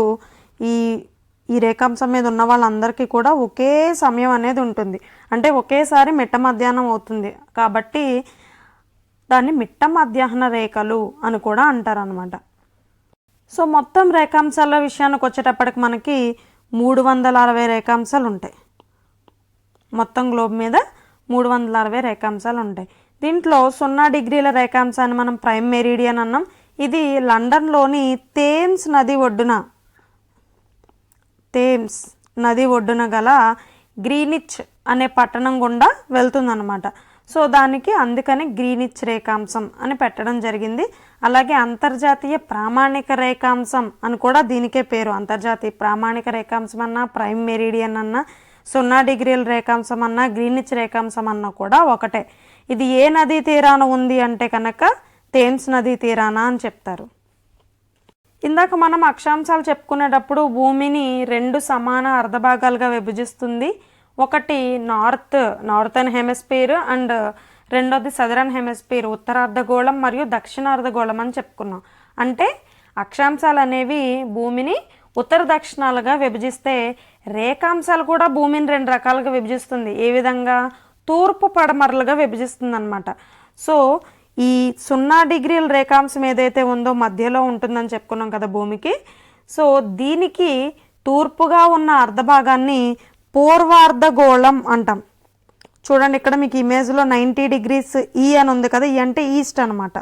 ఈ రేఖాంశం మీద ఉన్న వాళ్ళందరికీ కూడా ఒకే సమయం అనేది ఉంటుంది. అంటే ఒకేసారి మిట్ట మధ్యాహ్నం అవుతుంది కాబట్టి దాన్ని మిట్ట మధ్యాహ్న రేఖలు అని కూడా అంటారనమాట. సో మొత్తం రేఖాంశాల విషయానికి వచ్చేటప్పటికి మనకి 360 రేఖాంశాలు ఉంటాయి. మొత్తం గ్లోబ్ మీద 360 రేఖాంశాలు ఉంటాయి. దీంట్లో 0 డిగ్రీల రేఖాంశాన్ని మనం ప్రైమ్ మెరీడియన్ అన్నాం. ఇది లండన్లోని థేమ్స్ నది ఒడ్డున గల గ్రీనిచ్ అనే పట్టణం గుండా వెళ్తుందన్నమాట. సో దానికి అందుకని గ్రీనిచ్ రేఖాంశం అని పెట్టడం జరిగింది. అలాగే అంతర్జాతీయ ప్రామాణిక రేఖాంశం అని కూడా దీనికే పేరు. అంతర్జాతీయ ప్రామాణిక రేఖాంశం అన్నా, ప్రైమ్ మెరీడియన్ అన్నా, 0 డిగ్రీల రేఖాంశం అన్నా, గ్రీనిచ్ రేఖాంశం అన్నా కూడా ఒకటే. ఇది ఏ నదీ తీరాన ఉంది అంటే కనుక థేమ్స్ నదీ తీరాన అని చెప్తారు. ఇందాక మనం అక్షాంశాలు చెప్పుకునేటప్పుడు భూమిని 2 సమాన అర్ధభాగాలుగా విభజిస్తుంది. ఒకటి నార్థన్ హెమిస్ఫియర్ అండ్ రెండోది సదరన్ హెమిస్ఫియర్, ఉత్తరార్ధగోళం మరియు దక్షిణార్ధగోళం అని చెప్పుకున్నాం. అంటే అక్షాంశాలు అనేవి భూమిని ఉత్తర దక్షిణాలుగా విభజిస్తే రేఖాంశాలు కూడా భూమిని 2 రకాలుగా విభజిస్తుంది. ఏ విధంగా? తూర్పు పడమరలుగా విభజిస్తుంది అనమాట. సో ఈ 0 డిగ్రీల రేఖాంశం ఏదైతే ఉందో మధ్యలో ఉంటుందని చెప్పుకున్నాం కదా భూమికి. సో దీనికి తూర్పుగా ఉన్న అర్ధభాగాన్ని పూర్వార్ధగోళం అంటాం. చూడండి ఇక్కడ మీకు ఇమేజ్లో 90 డిగ్రీస్ ఈ అని ఉంది కదా, ఈ అంటే ఈస్ట్ అనమాట.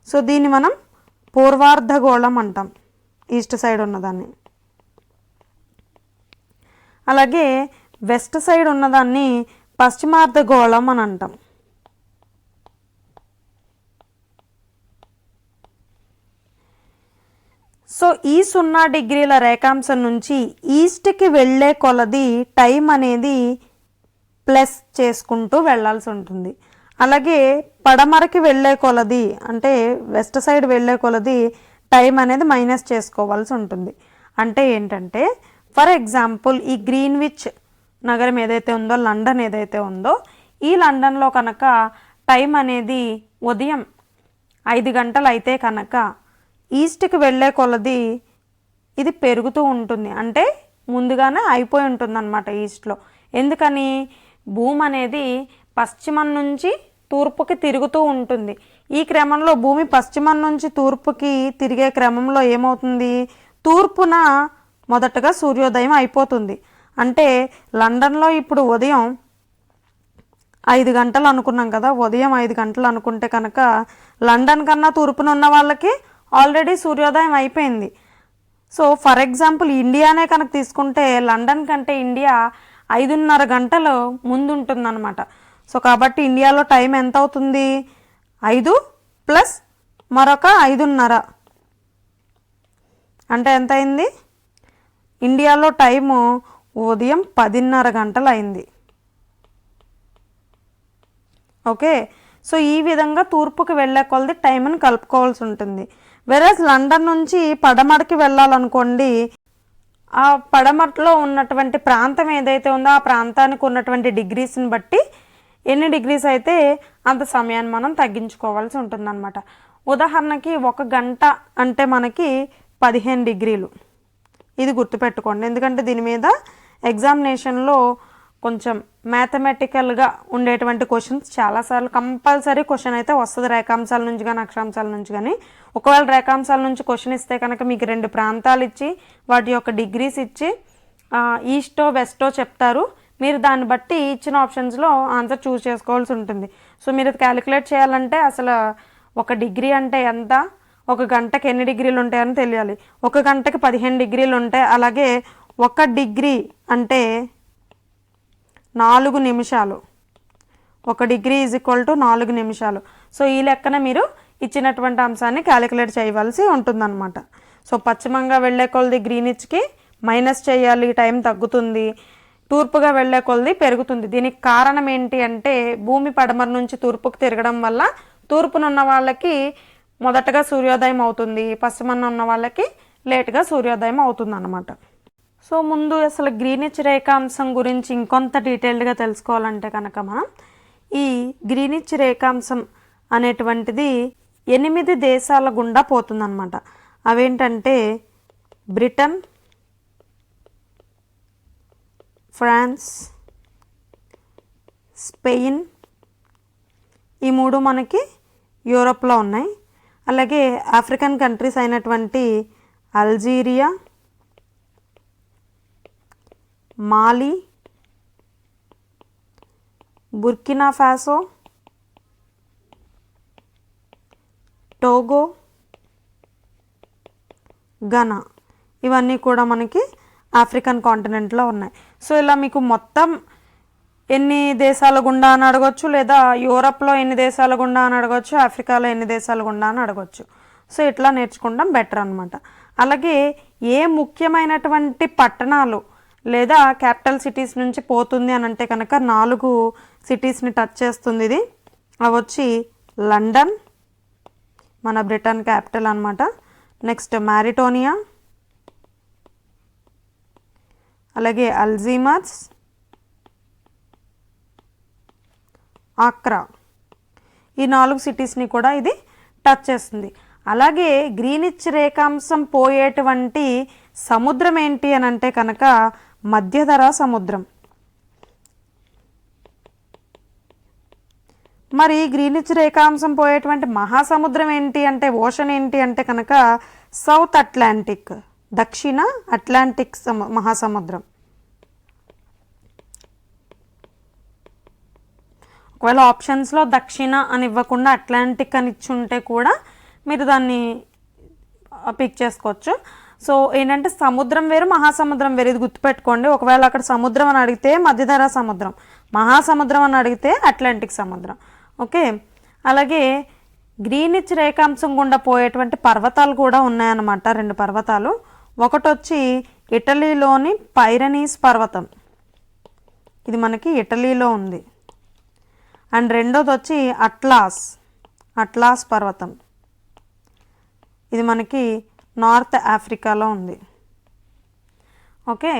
సో దీన్ని మనం పూర్వార్ధగోళం అంటాం, ఈస్ట్ సైడ్ ఉన్నదాన్ని. అలాగే వెస్ట్ సైడ్ ఉన్నదాన్ని పశ్చిమార్ధగోళం అని అంటాం. సో ఈ 0 డిగ్రీల రేఖాంశం నుంచి ఈస్ట్కి వెళ్ళే కొలది టైం అనేది ప్లస్ చేసుకుంటూ వెళ్ళాల్సి ఉంటుంది. అలాగే పడమరకి వెళ్ళే కొలది అంటే వెస్ట్ సైడ్ వెళ్ళే కొలది టైం అనేది మైనస్ చేసుకోవాల్సి ఉంటుంది. అంటే ఏంటంటే ఫర్ ఎగ్జాంపుల్ ఈ గ్రీన్విచ్ నగరం ఏదైతే ఉందో, లండన్ ఏదైతే ఉందో, ఈ లండన్లో కనుక టైం అనేది ఉదయం 5 గంటలు అయితే కనుక ఈస్ట్కి వెళ్ళే కొలది ఇది పెరుగుతూ ఉంటుంది. అంటే ముందుగానే అయిపోయి ఉంటుంది అన్నమాట ఈస్ట్లో. ఎందుకని? భూమి అనేది పశ్చిమం నుంచి తూర్పుకి తిరుగుతూ ఉంటుంది. ఈ క్రమంలో భూమి పశ్చిమం నుంచి తూర్పుకి తిరిగే క్రమంలో ఏమవుతుంది? తూర్పున మొదటగా సూర్యోదయం అయిపోతుంది. అంటే లండన్లో ఇప్పుడు ఉదయం 5 గంటలు అనుకున్నాం కదా, ఉదయం 5 గంటలు అనుకుంటే కనుక లండన్ కన్నా తూర్పున ఉన్న వాళ్ళకి ఆల్రెడీ సూర్యోదయం అయిపోయింది. సో ఫర్ ఎగ్జాంపుల్ ఇండియానే కనుక తీసుకుంటే లండన్ కంటే ఇండియా 5:30 గంటలు ముందు ఉంటుందన్నమాట. సో కాబట్టి ఇండియాలో టైం ఎంత అవుతుంది? 5 ప్లస్ మరొక 5:30 అంటే ఎంత అయింది? ఇండియాలో టైము ఉదయం 10:30 గంటలు అయింది. ఓకే, సో ఈ విధంగా తూర్పుకి వెళ్ళే కొలది టైంని కలుపుకోవాల్సి ఉంటుంది. వెరస్ లండన్ నుంచి పడమరకి వెళ్ళాలనుకోండి, ఆ పడమరలో ఉన్నటువంటి ప్రాంతం ఏదైతే ఉందో ఆ ప్రాంతానికి ఉన్నటువంటి డిగ్రీస్ని బట్టి ఎన్ని డిగ్రీస్ అయితే అంత సమయాన్ని మనం తగ్గించుకోవాల్సి ఉంటుందన్నమాట. ఉదాహరణకి 1 గంట అంటే మనకి 15 డిగ్రీలు. ఇది గుర్తుపెట్టుకోండి, ఎందుకంటే దీని మీద ఎగ్జామినేషన్లో కొంచెం మ్యాథమెటికల్గా ఉండేటువంటి క్వశ్చన్స్ చాలాసార్లు కంపల్సరీ క్వశ్చన్ అయితే వస్తుంది, రేఖాంశాల నుంచి కానీ అక్షాంశాల నుంచి కానీ. ఒకవేళ రేఖాంశాల నుంచి క్వశ్చన్ ఇస్తే కనుక మీకు 2 ప్రాంతాలు ఇచ్చి వాటి యొక్క డిగ్రీస్ ఇచ్చి ఈస్టో వెస్టో చెప్తారు. మీరు దాన్ని బట్టి ఇచ్చిన ఆప్షన్స్లో ఆన్సర్ చూస్ చేసుకోవాల్సి ఉంటుంది. సో మీరు క్యాలిక్యులేట్ చేయాలంటే అసలు 1 డిగ్రీ అంటే ఎంత, 1 గంటకి ఎన్ని డిగ్రీలు ఉంటాయని తెలియాలి. 1 గంటకి 15 డిగ్రీలు ఉంటాయి. అలాగే 1 డిగ్రీ అంటే 4 నిమిషాలు. 1 డిగ్రీ ఈజ్ ఈక్వల్ టు 4 నిమిషాలు. సో ఈ లెక్కన మీరు ఇచ్చినటువంటి అంశాన్ని క్యాలిక్యులేట్ చేయవలసి ఉంటుందన్నమాట. సో పశ్చిమంగా వెళ్ళే కొలది గ్రీనిచ్కి మైనస్ చేయాలి, టైం తగ్గుతుంది. తూర్పుగా వెళ్ళే కొలది పెరుగుతుంది. దీనికి కారణం ఏంటి అంటే భూమి పడమర నుంచి తూర్పుకు తిరగడం వల్ల తూర్పునున్న వాళ్ళకి మొదటగా సూర్యోదయం అవుతుంది, పశ్చిమన ఉన్న వాళ్ళకి లేట్గా సూర్యోదయం అవుతుంది అన్నమాట. సో ముందు అసలు గ్రీనిచ్ రేఖాంశం గురించి ఇంకొంత డీటెయిల్డ్గా తెలుసుకోవాలంటే కనుక మనం ఈ గ్రీనిచ్ రేఖాంశం అనేటువంటిది 8 దేశాల గుండా పోతుందన్నమాట. అవేంటంటే బ్రిటన్, ఫ్రాన్స్, స్పెయిన్, ఈ 3 మనకి యూరోప్లో ఉన్నాయి. అలాగే ఆఫ్రికన్ కంట్రీస్ అయినటువంటి అల్జీరియా, మాలి, బుర్కినా ఫాసో, టోగో, ఘనా, ఇవన్నీ కూడా మనకి ఆఫ్రికన్ కాంటినెంట్లో ఉన్నాయి. సో ఇలా మీకు మొత్తం ఎన్ని దేశాల గుండా అని అడగొచ్చు, లేదా యూరప్లో ఎన్ని దేశాల గుండా అని అడగొచ్చు, ఆఫ్రికాలో ఎన్ని దేశాల గుండా అని అడగొచ్చు. సో ఇట్లా నేర్చుకుంటాం బెటర్ అనమాట. అలాగే ఏ ముఖ్యమైనటువంటి పట్టణాలు లేదా క్యాపిటల్ సిటీస్ నుంచి పోతుంది అని అంటే కనుక 4 సిటీస్ని టచ్ చేస్తుంది ఇది. అవి వచ్చి లండన్, మన బ్రిటన్ క్యాపిటల్ అనమాట. నెక్స్ట్ మ్యారిటోనియా, అలాగే అల్జీమర్స్, ఆక్రా, ఈ 4 సిటీస్ని కూడా ఇది టచ్ చేస్తుంది. అలాగే గ్రీనిచ్ రేఖాంశం పోయేటువంటి సముద్రం ఏంటి అని అంటే కనుక మధ్యధరా సముద్రం. మరి గ్రీనిచ్ రేఖాంశం పోయేటువంటి మహాసముద్రం ఏంటి అంటే ఓషన్ ఏంటి అంటే కనుక సౌత్ అట్లాంటిక్, దక్షిణ అట్లాంటిక్ మహాసముద్రం. ఒకవేళ ఆప్షన్స్లో దక్షిణ అని ఇవ్వకుండా అట్లాంటిక్ అని ఇచ్చుంటే కూడా మీరు దాన్ని పిక్ చేసుకోవచ్చు. సో ఏంటంటే సముద్రం వేరు, మహాసముద్రం వేరు, ఇది గుర్తుపెట్టుకోండి. ఒకవేళ అక్కడ సముద్రం అని అడిగితే మధ్యధరా సముద్రం, మహాసముద్రం అని అడిగితే అట్లాంటిక్ సముద్రం. ఓకే. అలాగే గ్రీనిచ్ రేఖాంశం గుండా పోయేటువంటి పర్వతాలు కూడా ఉన్నాయన్నమాట, 2 పర్వతాలు. ఒకటి వచ్చి ఇటలీలోని పైరనీస్ పర్వతం, ఇది మనకి ఇటలీలో ఉంది. అండ్ రెండోది వచ్చి అట్లాస్ పర్వతం, ఇది మనకి నార్త్ ఆఫ్రికాలో ఉంది. ఓకే,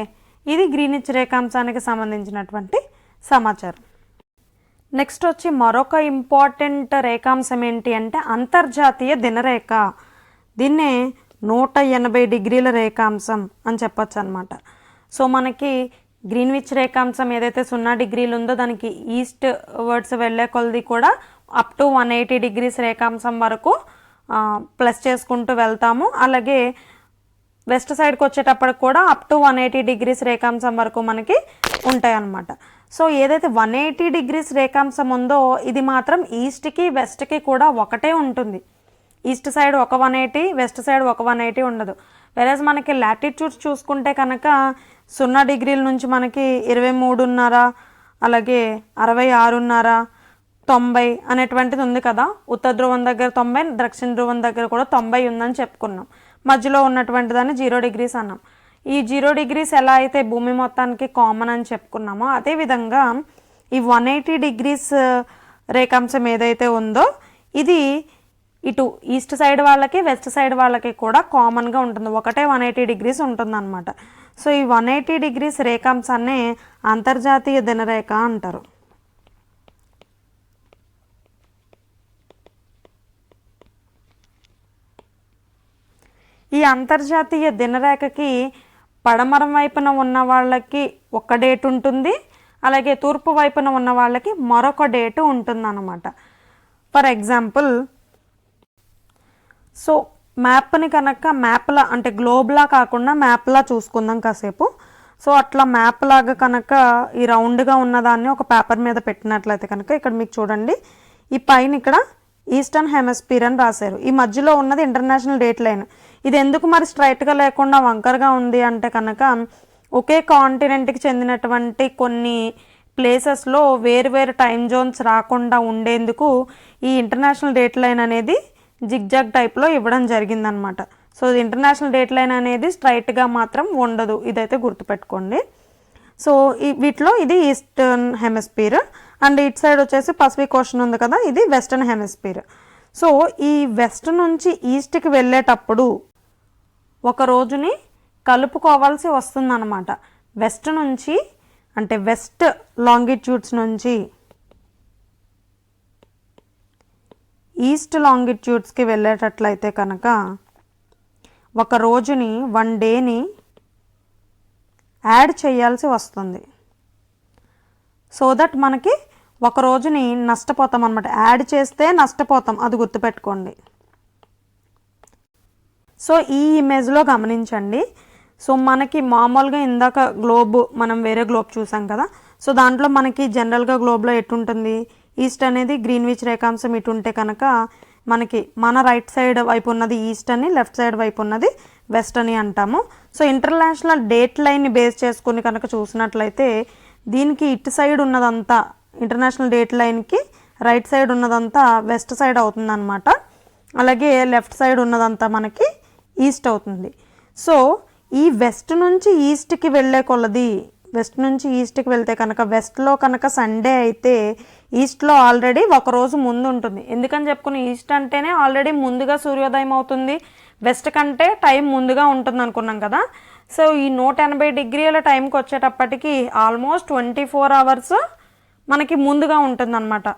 ఇది గ్రీనిచ్ రేఖాంశానికి సంబంధించినటువంటి సమాచారం. నెక్స్ట్ వచ్చి మరొక ఇంపార్టెంట్ రేఖాంశం ఏంటి అంటే అంతర్జాతీయ దినరేఖ. దీన్నే 180 డిగ్రీల రేఖాంశం అని చెప్పచ్చు అనమాట. సో మనకి గ్రీన్విచ్ రేఖాంశం ఏదైతే 0 డిగ్రీలు ఉందో దానికి ఈస్ట్ వర్డ్స్ వెళ్ళే కొలది కూడా అప్ టు 180 డిగ్రీస్ రేఖాంశం వరకు ప్లస్ చేసుకుంటూ వెళ్తాము. అలాగే వెస్ట్ సైడ్కి వచ్చేటప్పటికి కూడా అప్ టు 180 డిగ్రీస్ రేఖాంశం వరకు మనకి ఉంటాయి అన్నమాట. సో ఏదైతే 180 డిగ్రీస్ రేఖాంశం ఉందో ఇది మాత్రం ఈస్ట్కి వెస్ట్కి కూడా ఒకటే ఉంటుంది. ఈస్ట్ సైడ్ ఒక 180, వెస్ట్ సైడ్ ఒక 180 ఉండదు. వెరస్ మనకి లాటిట్యూడ్స్ చూసుకుంటే కనుక 0 డిగ్రీల నుంచి మనకి 23.5, అలాగే 66.5, 90 అనేటువంటిది ఉంది కదా. ఉత్తర ధ్రువం దగ్గర 90, దక్షిణ ధ్రువం దగ్గర కూడా 90 ఉందని చెప్పుకున్నాం. మధ్యలో ఉన్నటువంటి దాన్ని 0 డిగ్రీస్ అన్నాం. ఈ 0 డిగ్రీస్ ఎలా అయితే భూమి మొత్తానికి కామన్ అని చెప్పుకున్నామో అదేవిధంగా ఈ 180 డిగ్రీస్ రేఖాంశం ఏదైతే ఉందో ఇది ఇటు ఈస్ట్ సైడ్ వాళ్ళకి వెస్ట్ సైడ్ వాళ్ళకి కూడా కామన్గా ఉంటుంది, ఒకటే 180 డిగ్రీస్ ఉంటుందన్నమాట. సో ఈ 180 డిగ్రీస్ రేఖాంశాన్ని అంతర్జాతీయ దినరేఖ అంటారు. ఈ అంతర్జాతీయ దినరేఖకి పడమర వైపున ఉన్న వాళ్ళకి ఒక డేట్ ఉంటుంది, అలాగే తూర్పు వైపున ఉన్న వాళ్ళకి మరొక డేట్ ఉంటుందన్నమాట. ఫర్ ఎగ్జాంపుల్, సో మ్యాప్ని కనుక మ్యాప్లా అంటే గ్లోబ్లా కాకుండా మ్యాప్లా చూసుకుందాం కాసేపు. సో అట్లా మ్యాప్ లాగా కనుక ఈ రౌండ్గా ఉన్నదాన్ని ఒక పేపర్ మీద పెట్టినట్లయితే కనుక ఇక్కడ మీకు చూడండి, ఈ పైన ఇక్కడ ఈస్టర్న్ హెమిస్ఫియర్ అని రాశారు. ఈ మధ్యలో ఉన్నది ఇంటర్నేషనల్ డేట్ లైన్. ఇది ఎందుకు మరి స్ట్రైట్గా లేకుండా వంకరగా ఉంది అంటే కనుక ఒకే కాంటినెంట్కి చెందినటువంటి కొన్ని ప్లేసెస్లో వేరు టైం జోన్స్ రాకుండా ఉండేందుకు ఈ ఇంటర్నేషనల్ డేట్ లైన్ అనేది జిగ్జాగ్ టైప్లో ఇవ్వడం జరిగిందనమాట. సో ఇంటర్నేషనల్ డేట్ లైన్ అనేది స్ట్రైట్గా మాత్రం ఉండదు, ఇదైతే గుర్తుపెట్టుకోండి. సో వీటిలో ఇది ఈస్టర్న్ హెమిస్ఫియర్ అండ్ ఇటు సైడ్ వచ్చేసి పసిఫిక్ ఓషన్ ఉంది కదా, ఇది వెస్టర్న్ హెమిస్ఫియర్. సో ఈ వెస్ట్ నుంచి ఈస్ట్కి వెళ్ళేటప్పుడు ఒక రోజుని కలుపుకోవాల్సి వస్తుందన్నమాట. వెస్ట్ నుంచి అంటే వెస్ట్ లాంగిట్యూడ్స్ నుంచి ఈస్ట్ లాంగిట్యూడ్స్కి వెళ్ళేటట్లయితే కనుక ఒక రోజుని 1 డేని యాడ్ చేయాల్సి వస్తుంది. సో దట్ మనకి ఒక రోజుని నష్టపోతాం అనమాట. యాడ్ చేస్తే నష్టపోతాం, అది గుర్తుపెట్టుకోండి. సో ఈ ఇమేజ్లో గమనించండి. సో మనకి మామూలుగా ఇందాక గ్లోబ్, మనం వేరే గ్లోబ్ చూసాం కదా. సో దాంట్లో మనకి జనరల్గా గ్లోబ్లో ఎటుంటుంది, ఈస్ట్ అనేది గ్రీన్విచ్ రేఖాంశం ఇటు ఉంటే కనుక మనకి మన రైట్ సైడ్ వైపు ఉన్నది ఈస్ట్ అని, లెఫ్ట్ సైడ్ వైపు ఉన్నది వెస్ట్ అని అంటాము. సో ఇంటర్నేషనల్ డేట్ లైన్ని బేస్ చేసుకుని కనుక చూసినట్లయితే దీనికి ఇటు సైడ్ ఉన్నదంతా, ఇంటర్నేషనల్ డేట్ లైన్కి రైట్ సైడ్ ఉన్నదంతా వెస్ట్ సైడ్ అవుతుందన్నమాట. అలాగే లెఫ్ట్ సైడ్ ఉన్నదంతా మనకి ఈస్ట్ అవుతుంది. సో ఈ వెస్ట్ నుంచి ఈస్ట్కి వెళ్ళే కొలది, వెస్ట్ నుంచి ఈస్ట్కి వెళ్తే కనుక వెస్ట్లో కనుక సండే అయితే ఈస్ట్లో ఆల్రెడీ ఒకరోజు ముందు ఉంటుంది. ఎందుకని చెప్పుకుని ఈస్ట్ అంటేనే ఆల్రెడీ ముందుగా సూర్యోదయం అవుతుంది, వెస్ట్ కంటే టైం ముందుగా ఉంటుంది అనుకున్నాం కదా. సో ఈ 180 డిగ్రీల టైంకి వచ్చేటప్పటికి ఆల్మోస్ట్ 24 అవర్స్ మనకి ముందుగా ఉంటుందన్నమాట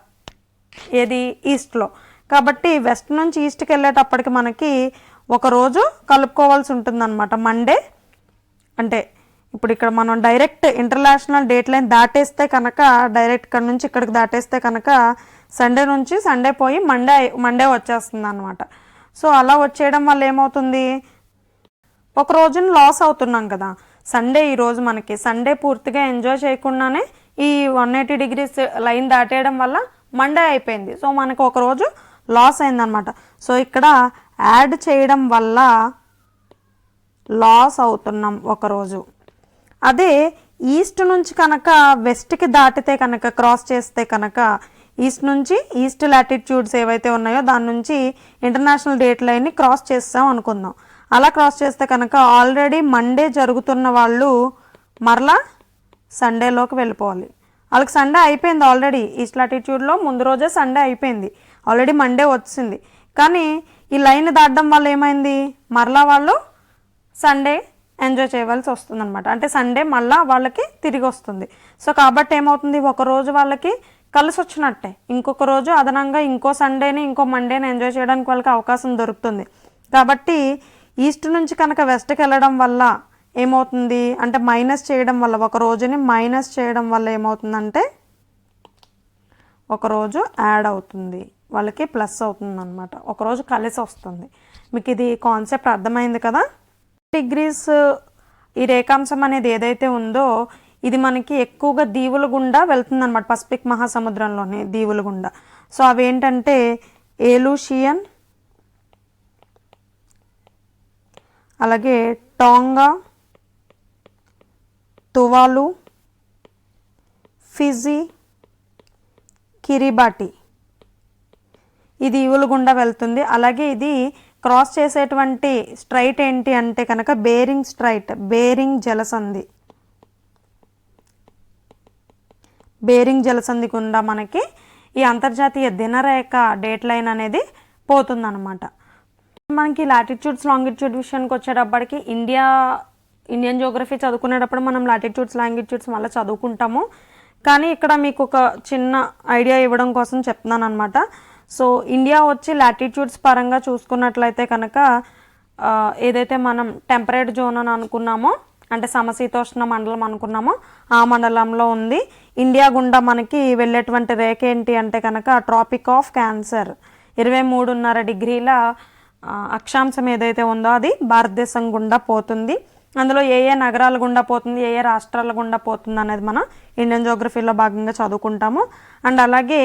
ఏది ఈస్ట్లో. కాబట్టి వెస్ట్ నుంచి ఈస్ట్కి వెళ్ళేటప్పటికి మనకి ఒకరోజు కలుపుకోవాల్సి ఉంటుందన్నమాట. మండే అంటే ఇప్పుడు ఇక్కడ మనం డైరెక్ట్ ఇంటర్నేషనల్ డేట్ లైన్ దాటేస్తే కనుక, డైరెక్ట్ ఇక్కడ నుంచి ఇక్కడికి దాటేస్తే కనుక సండే నుంచి సండే పోయి మండే వచ్చేస్తుంది అనమాట. సో అలా వచ్చేయడం వల్ల ఏమవుతుంది, ఒక రోజుని లాస్ అవుతున్నాం కదా. సండే ఈరోజు మనకి సండే పూర్తిగా ఎంజాయ్ చేయకుండానే ఈ 180 డిగ్రీస్ లైన్ దాటేయడం వల్ల మండే అయిపోయింది. సో మనకు ఒకరోజు లాస్ అయిందనమాట. సో ఇక్కడ యాడ్ చేయడం వల్ల లాస్ అవుతున్నాం ఒకరోజు. అదే ఈస్ట్ నుంచి కనుక వెస్ట్కి దాటితే కనుక, క్రాస్ చేస్తే కనుక, ఈస్ట్ నుంచి ఈస్ట్ లాటిట్యూడ్స్ ఏవైతే ఉన్నాయో దాని నుంచి ఇంటర్నేషనల్ డేట్ లైన్ని క్రాస్ చేస్తాం అనుకుందాం. అలా క్రాస్ చేస్తే కనుక ఆల్రెడీ మండే జరుగుతున్న వాళ్ళు మరలా సండేలోకి వెళ్ళిపోవాలి. వాళ్ళకి సండే అయిపోయింది ఆల్రెడీ, ఈస్ట్ లాటిట్యూడ్లో ముందు రోజే సండే అయిపోయింది, ఆల్రెడీ మండే వచ్చింది. కానీ ఈ లైన్ దాటడం వల్ల ఏమైంది, మరలా వాళ్ళు సండే ఎంజాయ్ చేయవలసి వస్తుంది అనమాట. అంటే సండే మళ్ళీ వాళ్ళకి తిరిగి వస్తుంది. సో కాబట్టి ఏమవుతుంది, ఒకరోజు వాళ్ళకి కలిసి వచ్చినట్టే, ఇంకొక రోజు అదనంగా ఇంకో సండేని ఇంకో మండేని ఎంజాయ్ చేయడానికి వాళ్ళకి అవకాశం దొరుకుతుంది. కాబట్టి ఈస్ట్ నుంచి కనుక వెస్ట్కి వెళ్ళడం వల్ల ఏమవుతుంది అంటే, మైనస్ చేయడం వల్ల, ఒక రోజుని మైనస్ చేయడం వల్ల ఏమవుతుందంటే ఒకరోజు యాడ్ అవుతుంది, వాళ్ళకి ప్లస్ అవుతుంది అనమాట, ఒకరోజు కలిసి వస్తుంది. మీకు ఇది కాన్సెప్ట్ అర్థమైంది కదా. డిగ్రీస్ ఈ రేఖాంశం అనేది ఏదైతే ఉందో ఇది మనకి ఎక్కువగా దీవుల గుండా వెళ్తుందన్నమాట, పసిఫిక్ మహాసముద్రంలోని దీవుల గుండా. సో అవేంటంటే ఏలూషియన్, అలాగే టోంగా, తువాలు, ఫిజీ, కిరిబాటి, ఈ దీవుల గుండా వెళ్తుంది. అలాగే ఇది క్రాస్ చేసేటువంటి స్ట్రైట్ ఏంటి అంటే కనుక బేరింగ్ స్ట్రైట్, బేరింగ్ జలసంధి, బేరింగ్ జలసంధి గుండా మనకి ఈ అంతర్జాతీయ దినరేఖ డేట్ లైన్ అనేది పోతుందన్నమాట. మనకి లాటిట్యూడ్స్ లాంగిట్యూడ్ విషయానికి వచ్చేటప్పటికి ఇండియన్ జియోగ్రఫీ చదువుకునేటప్పుడు మనం లాటిట్యూడ్స్ లాంగిట్యూడ్స్ మళ్ళీ చదువుకుంటాము. కానీ ఇక్కడ మీకు ఒక చిన్న ఐడియా ఇవ్వడం కోసం చెప్తున్నాను అనమాట. సో ఇండియా వచ్చి లాటిట్యూడ్స్ పరంగా చూసుకున్నట్లయితే కనుక ఏదైతే మనం టెంపరేట్ జోన్ అని అనుకున్నామో, అంటే సమశీతోష్ణ మండలం అనుకున్నామో ఆ మండలంలో ఉంది. ఇండియా గుండా మనకి వెళ్ళేటువంటి రేఖ ఏంటి అంటే కనుక ట్రాపిక్ ఆఫ్ క్యాన్సర్, 23.5 డిగ్రీల అక్షాంశం ఏదైతే ఉందో అది భారతదేశం గుండా పోతుంది. అందులో ఏ ఏ నగరాల గుండా పోతుంది, ఏ ఏ రాష్ట్రాల గుండా పోతుంది అనేది మనం ఇండియన్ జియోగ్రఫీలో భాగంగా చదువుకుంటాము. అండ్ అలాగే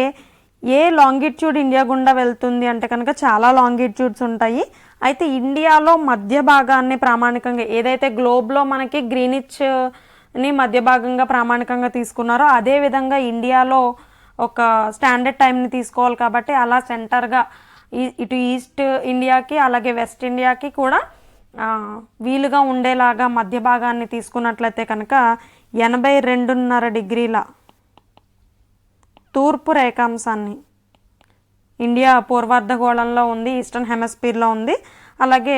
ఏ లాంగిట్యూడ్ ఇండియా గుండా వెళ్తుంది అంటే కనుక చాలా లాంగిట్యూడ్స్ ఉంటాయి. అయితే ఇండియాలో మధ్య భాగాన్ని ప్రామాణికంగా, ఏదైతే గ్లోబ్లో మనకి గ్రీనిచ్ని మధ్య భాగంగా ప్రామాణికంగా తీసుకున్నారో అదేవిధంగా ఇండియాలో ఒక స్టాండర్డ్ టైంని తీసుకోవాలి. కాబట్టి అలా సెంటర్గా ఇటు ఈస్ట్ ఇండియాకి అలాగే వెస్ట్ ఇండియాకి కూడా వీలుగా ఉండేలాగా మధ్య భాగాన్ని తీసుకున్నట్లయితే కనుక 82.5 డిగ్రీల తూర్పు రేఖాంశాన్ని, ఇండియా పూర్వార్ధగోళంలో ఉంది, ఈస్టర్న్ హెమిస్ఫియర్లో ఉంది. అలాగే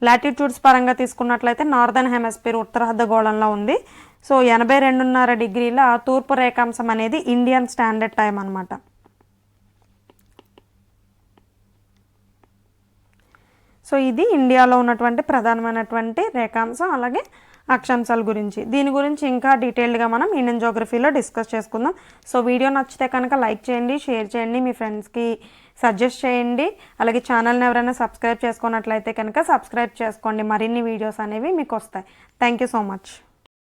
లాటిట్యూడ్స్ పరంగా తీసుకున్నట్లయితే నార్దర్న్ హెమిస్ఫియర్ ఉత్తరార్ధగోళంలో ఉంది. సో 82.5 డిగ్రీల తూర్పు రేఖాంశం అనేది ఇండియన్ స్టాండర్డ్ టైం అన్నమాట. సో ఇది ఇండియాలో ఉన్నటువంటి ప్రధానమైనటువంటి రేఖాంశం. అలాగే అక్షాంశాల గురించి. దీని గురించి ఇంకా డీటెయిల్డ్గా మనం ఇండియన్ జోగ్రఫీలో డిస్కస్ చేసుకుందాం. సో వీడియో నచ్చితే కనుక లైక్ చేయండి, షేర్ చేయండి, మీ ఫ్రెండ్స్కి సజెస్ట్ చేయండి. అలాగే ఛానల్ని ఎవరైనా సబ్స్క్రైబ్ చేసుకున్నట్లయితే కనుక సబ్స్క్రైబ్ చేసుకోండి. మరిన్ని వీడియోస్ అనేవి మీకు వస్తాయి. Thank you so much.